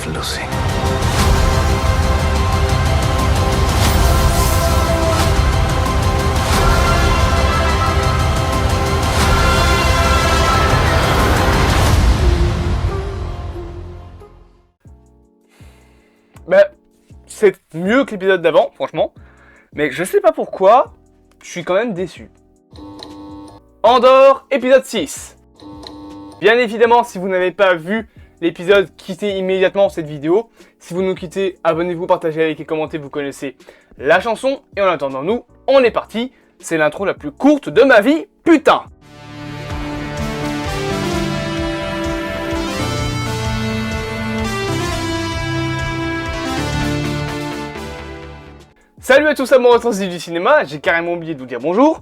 love Lucy. Bah, c'est mieux que l'épisode d'avant, franchement. Mais je sais pas pourquoi, je suis quand même déçu. Andor, épisode 6. Bien évidemment, si vous n'avez pas vu l'épisode, quittez immédiatement cette vidéo. Si vous nous quittez, abonnez-vous, partagez, likez, commentez, vous connaissez la chanson. Et en attendant, nous, on est parti. C'est l'intro la plus courte de ma vie, putain! Salut à tous amoureux transits du cinéma, j'ai carrément oublié de vous dire bonjour.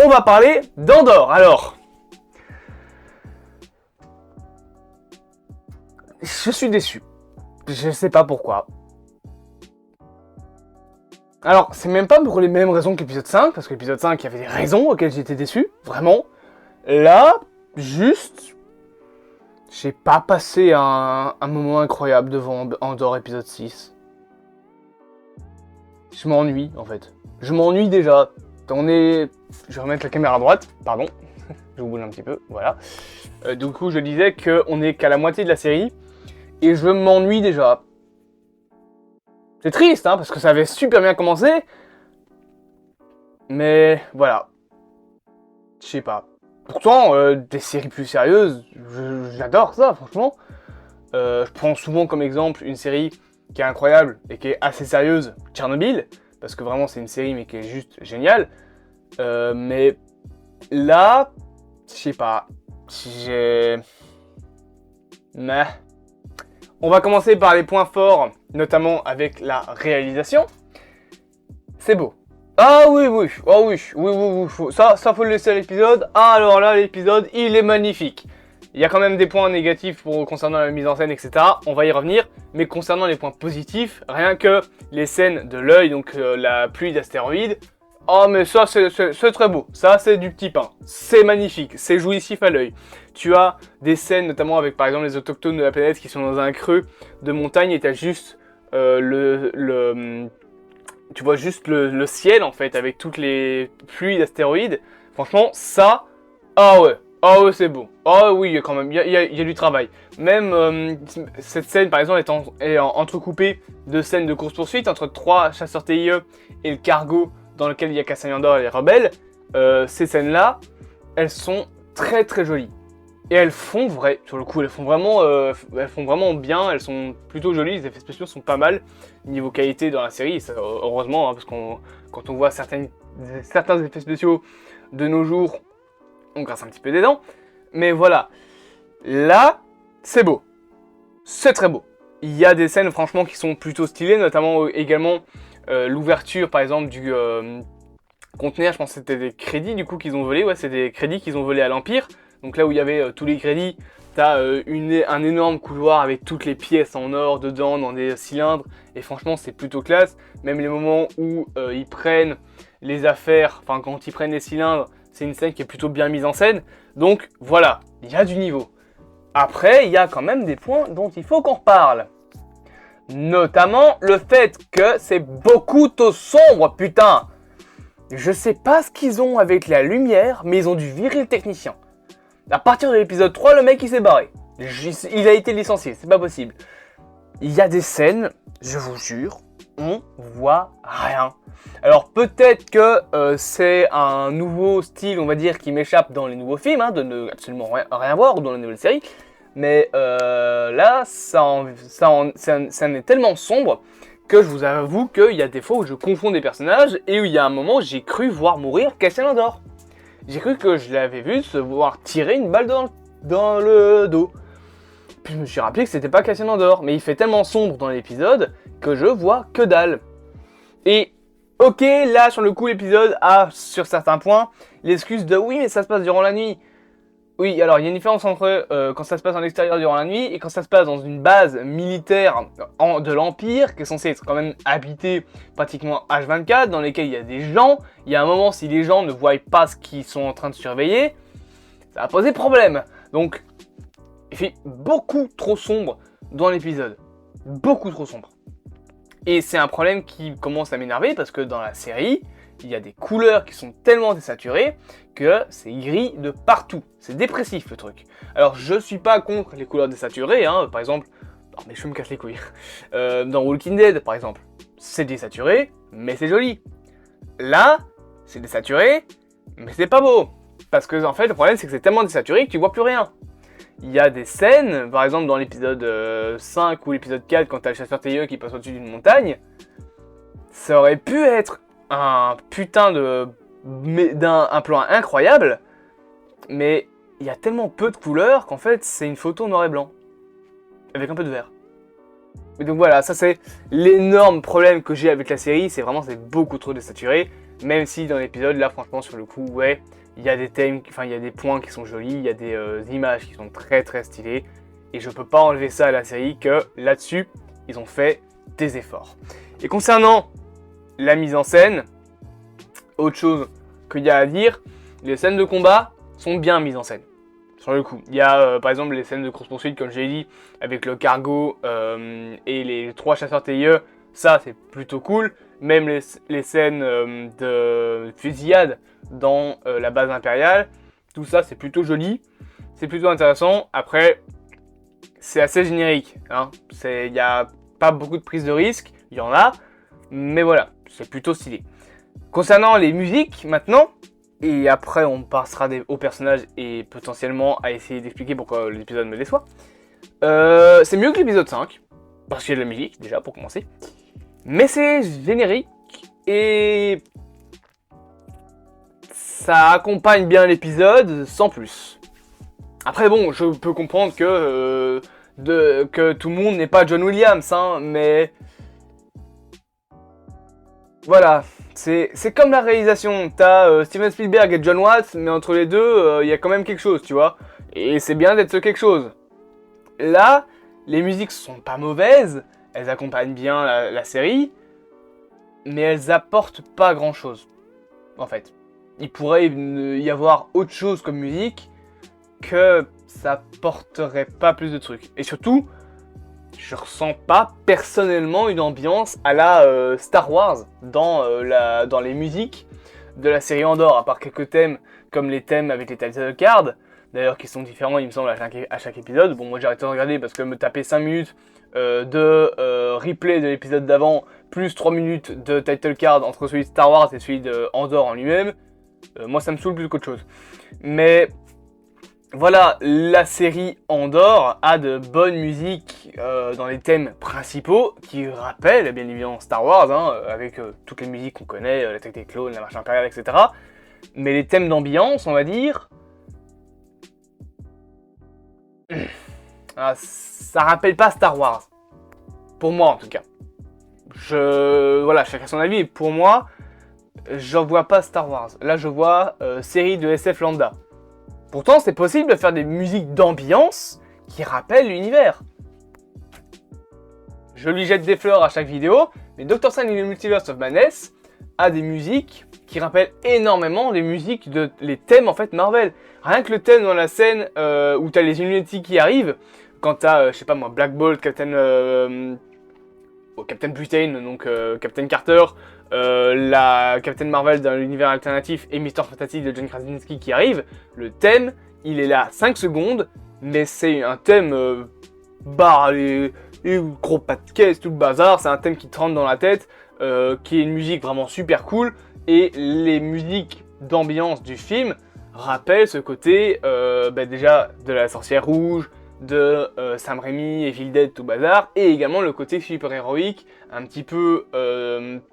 On va parler d'Andor. Alors, je suis déçu. Je sais pas pourquoi. Alors, c'est même pas pour les mêmes raisons que l'épisode 5, parce que l'épisode 5, il y avait des raisons auxquelles j'étais déçu, vraiment. Là, juste, j'ai pas passé un moment incroyable devant Andor épisode 6. Je m'ennuie, en fait. Je m'ennuie déjà. Je vais remettre la caméra à droite, pardon. Je vous bouge un petit peu, voilà. Du coup, je disais qu'on est qu'à la moitié de la série. Et je m'ennuie déjà. C'est triste, hein, parce que ça avait super bien commencé. Mais, voilà. Je sais pas. Pourtant, des séries plus sérieuses, j'adore ça, franchement. Je prends souvent comme exemple une série qui est incroyable et qui est assez sérieuse, Tchernobyl, parce que vraiment c'est une série mais qui est juste géniale. Mais là, je sais pas, Mais on va commencer par les points forts, notamment avec la réalisation. C'est beau. Ah oui, ça faut le laisser à l'épisode. Ah alors là, l'épisode, il est magnifique. Il y a quand même des points négatifs concernant la mise en scène, etc. On va y revenir. Mais concernant les points positifs, rien que les scènes de l'œil, donc la pluie d'astéroïdes. Oh mais ça c'est très beau. Ça c'est du petit pain. C'est magnifique. C'est jouissif à l'œil. Tu as des scènes notamment avec par exemple les autochtones de la planète qui sont dans un creux de montagne et tu as juste tu vois juste le ciel en fait avec toutes les pluies d'astéroïdes. Franchement ça, ah ouais. Oh c'est beau. Oh oui, il y a quand même, il y a du travail. Même cette scène par exemple est entrecoupée de scènes de course-poursuite entre 3 chasseurs TIE et le cargo dans lequel il y a Cassian Andor et les rebelles. Ces scènes-là, elles sont très très jolies. Et elles font sur le coup, elles font vraiment bien, elles sont plutôt jolies, les effets spéciaux sont pas mal niveau qualité dans la série, ça, heureusement, hein, parce qu'on quand on voit certains effets spéciaux de nos jours, on grince un petit peu des dents, mais voilà. Là, c'est beau. C'est très beau. Il y a des scènes, franchement, qui sont plutôt stylées, notamment également l'ouverture, par exemple, du conteneur. Je pense que c'était des crédits, du coup, qu'ils ont volé. Ouais, c'est des crédits qu'ils ont volés à l'Empire. Donc là où il y avait tous les crédits, t'as un énorme couloir avec toutes les pièces en or dedans, dans des cylindres. Et franchement, c'est plutôt classe. Même les moments où ils prennent les affaires, enfin, quand ils prennent les cylindres, c'est une scène qui est plutôt bien mise en scène. Donc voilà, il y a du niveau. Après, il y a quand même des points dont il faut qu'on reparle. Notamment le fait que c'est beaucoup trop sombre, putain. Je sais pas ce qu'ils ont avec la lumière, mais ils ont dû virer le technicien. À partir de l'épisode 3, le mec il s'est barré. Il a été licencié, c'est pas possible. Il y a des scènes, je vous jure, on voit rien. Alors peut-être que c'est un nouveau style, on va dire, qui m'échappe dans les nouveaux films, hein, de ne absolument rien voir, ou dans les nouvelles séries. Mais là, ça en est tellement sombre que je vous avoue qu'il y a des fois où je confonds des personnages et où il y a un moment j'ai cru voir mourir Cassian Andor. J'ai cru que je l'avais vu se voir tirer une balle dans le dos. Puis je me suis rappelé que c'était pas Cassian Andor, mais il fait tellement sombre dans l'épisode que je vois que dalle. Et ok, là sur le coup l'épisode a sur certains points l'excuse de oui mais ça se passe durant la nuit. Oui, alors il y a une différence entre quand ça se passe en extérieur durant la nuit et quand ça se passe dans une base militaire de l'Empire qui est censée être quand même habitée pratiquement H24, dans lesquelles il y a des gens. Il y a un moment, si les gens ne voient pas ce qu'ils sont en train de surveiller, ça va poser problème. Donc, il fait beaucoup trop sombre dans l'épisode. beaucoup trop sombre. Et c'est un problème qui commence à m'énerver parce que dans la série, il y a des couleurs qui sont tellement désaturées que c'est gris de partout. C'est dépressif le truc. Alors je suis pas contre les couleurs désaturées, hein. Par exemple, non mais je me casse les couilles. Dans Walking Dead par exemple, c'est désaturé, mais c'est joli. Là, c'est désaturé, mais c'est pas beau. Parce que en fait le problème c'est que c'est tellement désaturé que tu vois plus rien. Il y a des scènes, par exemple dans l'épisode 5 ou l'épisode 4 quand t'as le chasseur Teyeux qui passe au-dessus d'une montagne, ça aurait pu être un putain un plan incroyable, mais il y a tellement peu de couleurs qu'en fait c'est une photo noir et blanc, avec un peu de vert. Et donc voilà, ça c'est l'énorme problème que j'ai avec la série, c'est beaucoup trop désaturé, même si dans l'épisode là franchement sur le coup ouais, il y a des thèmes, enfin il y a des points qui sont jolis, il y a des images qui sont très très stylées, et je peux pas enlever ça à la série que là-dessus ils ont fait des efforts. Et concernant la mise en scène, autre chose qu'il y a à dire, les scènes de combat sont bien mises en scène. Sur le coup, il y a par exemple les scènes de course-poursuite, comme j'ai dit, avec le cargo et les 3 chasseurs Teyeux, ça c'est plutôt cool. Même les scènes de fusillade dans la base impériale, tout ça c'est plutôt joli, c'est plutôt intéressant. Après, c'est assez générique, hein. Il n'y a pas beaucoup de prise de risque, il y en a, mais voilà, c'est plutôt stylé. Concernant les musiques maintenant, et après on passera aux personnages et potentiellement à essayer d'expliquer pourquoi l'épisode me déçoit. C'est mieux que l'épisode 5, parce qu'il y a de la musique déjà pour commencer. Mais c'est générique et ça accompagne bien l'épisode sans plus. Après bon, je peux comprendre que tout le monde n'est pas John Williams, hein, mais voilà, c'est comme la réalisation. T'as Steven Spielberg et John Watts, mais entre les deux, il y a quand même quelque chose, tu vois. Et c'est bien d'être ce quelque chose. Là, les musiques sont pas mauvaises, elles accompagnent bien la série, mais elles apportent pas grand chose, en fait. Il pourrait y avoir autre chose comme musique que ça apporterait pas plus de trucs. Et surtout, je ressens pas personnellement une ambiance à la Star Wars dans les musiques de la série Andor, à part quelques thèmes comme les thèmes avec les title cards, d'ailleurs qui sont différents il me semble à chaque épisode. Bon, moi j'ai arrêté de regarder parce que me taper 5 minutes de replay de l'épisode d'avant plus 3 minutes de title card entre celui de Star Wars et celui de Andor en lui-même, moi ça me saoule plus qu'autre chose. Mais voilà, la série Andor a de bonnes musiques dans les thèmes principaux qui rappellent bien évidemment Star Wars, hein, avec toutes les musiques qu'on connaît, l'attaque des clones, la marche impériale, etc. Mais les thèmes d'ambiance, on va dire, ça rappelle pas Star Wars. Pour moi en tout cas. Voilà, chacun son avis, et pour moi, je vois pas Star Wars. Là je vois série de SF lambda. Pourtant, c'est possible de faire des musiques d'ambiance qui rappellent l'univers. Je lui jette des fleurs à chaque vidéo, mais Dr. Strange in the Multiverse of Madness a des musiques qui rappellent énormément les musiques les thèmes en fait Marvel. Rien que le thème dans la scène où t'as les Illuminati qui arrivent, quand t'as, je sais pas moi, Black Bolt, Captain Britain, donc Captain Carter, la Captain Marvel dans l'univers alternatif et Mr. Fantastic de John Krasinski qui arrive, le thème, il est là 5 secondes, mais c'est un thème les gros pas de caisse, tout le bazar, c'est un thème qui te rentre dans la tête, qui est une musique vraiment super cool, et les musiques d'ambiance du film rappellent ce côté déjà de la sorcière rouge, de Sam Raimi, Evil Dead, tout bazar, et également le côté super héroïque, un petit peu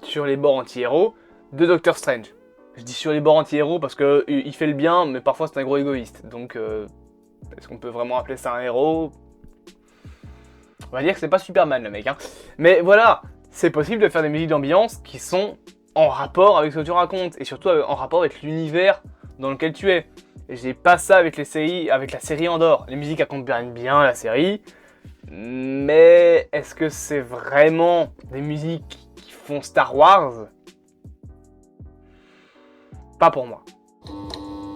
sur les bords anti-héros de Doctor Strange. Je dis sur les bords anti-héros parce que il fait le bien, mais parfois c'est un gros égoïste. Donc, est-ce qu'on peut vraiment appeler ça un héros? On va dire que c'est pas Superman le mec, hein. Mais voilà, c'est possible de faire des musiques d'ambiance qui sont en rapport avec ce que tu racontes, et surtout en rapport avec l'univers dans lequel tu es. J'ai pas ça avec les séries, avec la série Andor. Les musiques accompagnent bien la série, mais est-ce que c'est vraiment des musiques qui font Star Wars? Pas pour moi.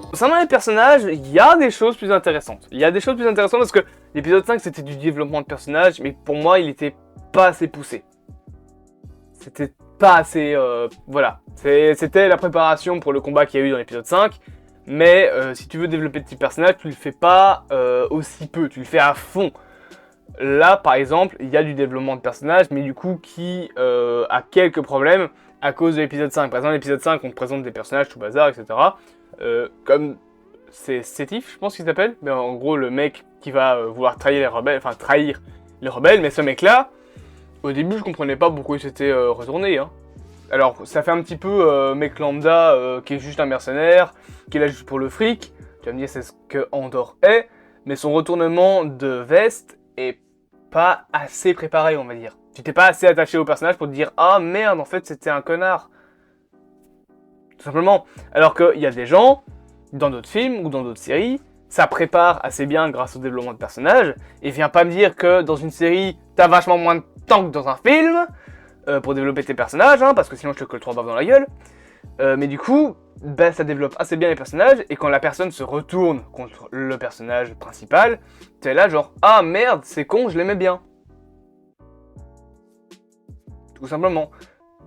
Concernant les personnages, il y a des choses plus intéressantes. Il y a des choses plus intéressantes parce que l'épisode 5 c'était du développement de personnages, mais pour moi il était pas assez poussé. C'était pas assez... voilà. C'était la préparation pour le combat qu'il y a eu dans l'épisode 5. Mais si tu veux développer de petits personnages, tu le fais pas aussi peu, tu le fais à fond. Là, par exemple, il y a du développement de personnages, mais du coup qui a quelques problèmes à cause de l'épisode 5. Par exemple, l'épisode 5, on te présente des personnages tout bazar, etc. Comme c'est Sétif, je pense qu'il s'appelle. Mais en gros, le mec qui va vouloir trahir les rebelles, mais ce mec-là, au début, je comprenais pas pourquoi il s'était retourné. Hein. Alors, ça fait un petit peu mec lambda qui est juste un mercenaire, qui est là juste pour le fric. Tu vas me dire, c'est ce que Andor est, mais son retournement de veste est pas assez préparé, on va dire. Tu t'es pas assez attaché au personnage pour te dire « Ah merde, en fait, c'était un connard !» Tout simplement. Alors qu'il y a des gens, dans d'autres films ou dans d'autres séries, ça prépare assez bien grâce au développement de personnages, et viens pas me dire que dans une série, t'as vachement moins de temps que dans un film, pour développer tes personnages, hein, parce que sinon je te colle 3 baffes dans la gueule. Mais du coup, ben, ça développe assez bien les personnages, et quand la personne se retourne contre le personnage principal, t'es là genre « Ah merde, c'est con, je l'aimais bien !» Tout simplement.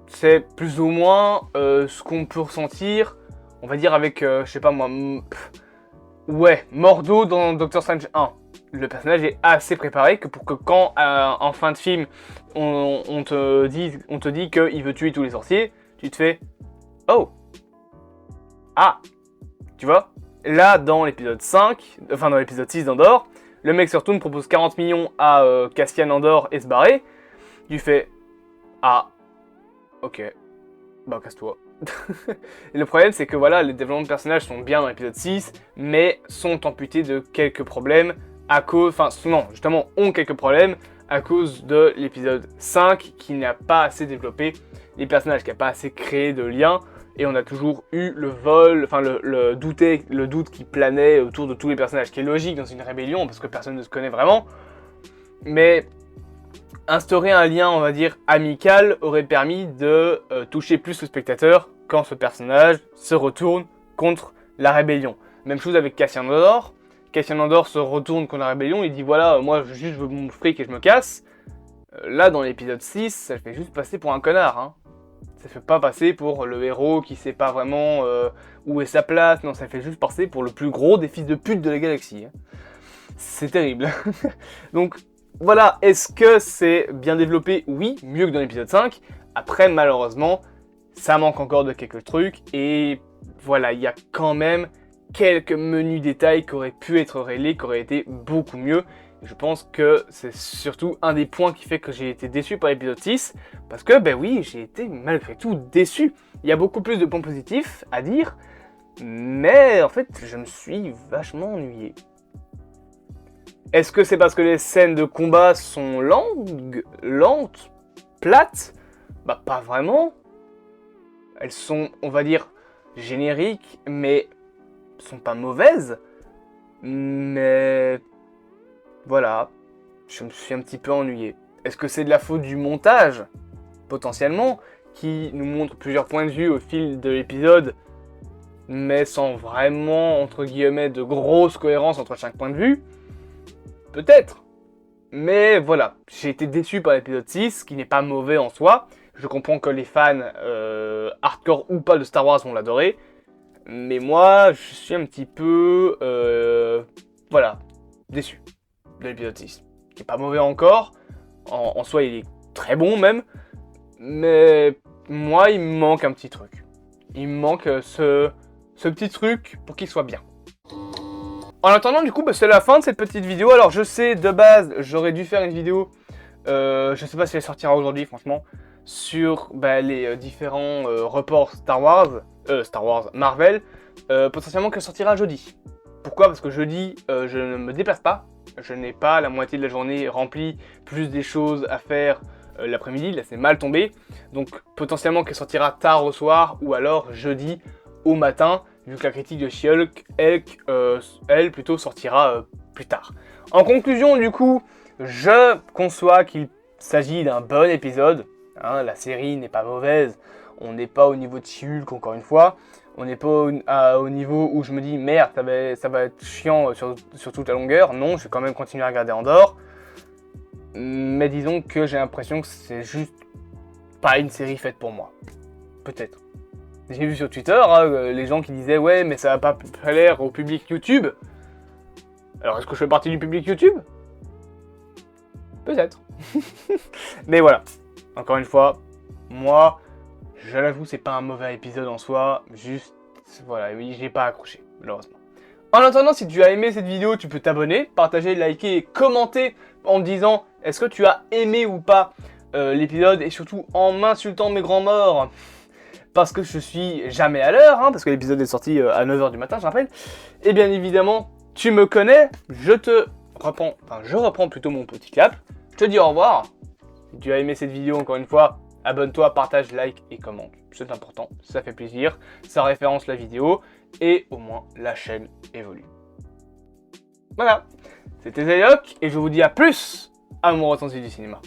C'est plus ou moins ce qu'on peut ressentir, on va dire avec, je sais pas moi, ouais, Mordo dans Doctor Strange 1. Le personnage est assez préparé que pour que quand, en fin de film, on te dit qu'il veut tuer tous les sorciers, tu te fais « Oh !» Ah, tu vois. Là, dans l'épisode 5, enfin dans l'épisode 6 d'Andor, le mec se retourne, propose 40 millions à Cassian Andor et se barrer. Tu fais ah, ok, bah casse-toi. Le problème, c'est que voilà, les développements de personnages sont bien dans l'épisode 6, mais sont amputés de quelques problèmes à cause, enfin non, justement, ont quelques problèmes à cause de l'épisode 5 qui n'a pas assez développé les personnages, qui n'a pas assez créé de liens. Et on a toujours eu le vol, enfin le doute qui planait autour de tous les personnages, qui est logique dans une rébellion, parce que personne ne se connaît vraiment. Mais instaurer un lien, on va dire, amical, aurait permis de toucher plus le spectateur quand ce personnage se retourne contre la rébellion. Même chose avec Cassian Andor. Cassian Andor se retourne contre la rébellion, il dit voilà, moi juste je veux mon fric et je me casse. Là, dans l'épisode 6, ça le fait juste passer pour un connard, hein. Ça fait pas passer pour le héros qui sait pas vraiment où est sa place, non, ça fait juste passer pour le plus gros des fils de pute de la galaxie. Hein. C'est terrible. Donc voilà, est-ce que c'est bien développé? Oui, mieux que dans l'épisode 5. Après, malheureusement, ça manque encore de quelques trucs, et voilà, il y a quand même quelques menus détails qui auraient pu être réglés, qui auraient été beaucoup mieux. Je pense que c'est surtout un des points qui fait que j'ai été déçu par l'épisode 6, parce que, ben oui, j'ai été malgré tout déçu. Il y a beaucoup plus de points positifs à dire, mais en fait, je me suis vachement ennuyé. Est-ce que c'est parce que les scènes de combat sont lentes, plates? Bah pas vraiment. Elles sont, on va dire, génériques, mais sont pas mauvaises. Mais voilà, je me suis un petit peu ennuyé. Est-ce que c'est de la faute du montage, potentiellement, qui nous montre plusieurs points de vue au fil de l'épisode, mais sans vraiment, entre guillemets, de grosse cohérence entre chaque point de vue? Peut-être. Mais voilà, j'ai été déçu par l'épisode 6, qui n'est pas mauvais en soi. Je comprends que les fans, hardcore ou pas de Star Wars, vont l'adorer. Mais moi, je suis un petit peu, voilà, déçu de l'épisode 6. Qui est pas mauvais encore. En soi, il est très bon même. Mais moi, il me manque un petit truc. Il me manque ce petit truc pour qu'il soit bien. En attendant, du coup, bah, c'est la fin de cette petite vidéo. Alors, je sais, de base, j'aurais dû faire une vidéo, je sais pas si elle sortira aujourd'hui, franchement, sur les différents reports Star Wars Marvel, potentiellement qu'elle sortira jeudi. Pourquoi? Parce que jeudi, je ne me déplace pas, je n'ai pas la moitié de la journée remplie, plus des choses à faire l'après-midi, là c'est mal tombé. Donc, potentiellement qu'elle sortira tard au soir, ou alors jeudi au matin, vu que la critique de She-Hulk, elle, plutôt sortira plus tard. En conclusion, du coup, je conçois qu'il s'agit d'un bon épisode. Hein, la série n'est pas mauvaise. On n'est pas au niveau de She-Hulk, encore une fois. On n'est pas au niveau où je me dis, merde, ça va être chiant sur toute la longueur. Non, je vais quand même continuer à regarder Andor. Mais disons que j'ai l'impression que c'est juste pas une série faite pour moi. Peut-être. J'ai vu sur Twitter les gens qui disaient ouais mais ça va pas plaire au public YouTube. Alors est-ce que je fais partie du public YouTube? Peut-être. Mais voilà. Encore une fois, moi, je l'avoue, c'est pas un mauvais épisode en soi. Juste, voilà, oui, j'ai pas accroché, malheureusement. En attendant, si tu as aimé cette vidéo, tu peux t'abonner, partager, liker et commenter en me disant est-ce que tu as aimé ou pas l'épisode et surtout en m'insultant mes grands morts parce que je suis jamais à l'heure, parce que l'épisode est sorti à 9h du matin, je rappelle. Et bien évidemment, tu me connais, je reprends plutôt mon petit cap. Je te dis au revoir. Si tu as aimé cette vidéo, encore une fois, abonne-toi, partage, like et commente. C'est important, ça fait plaisir, ça référence la vidéo et au moins la chaîne évolue. Voilà, c'était Zayok et je vous dis à plus, amoureux sensible du cinéma.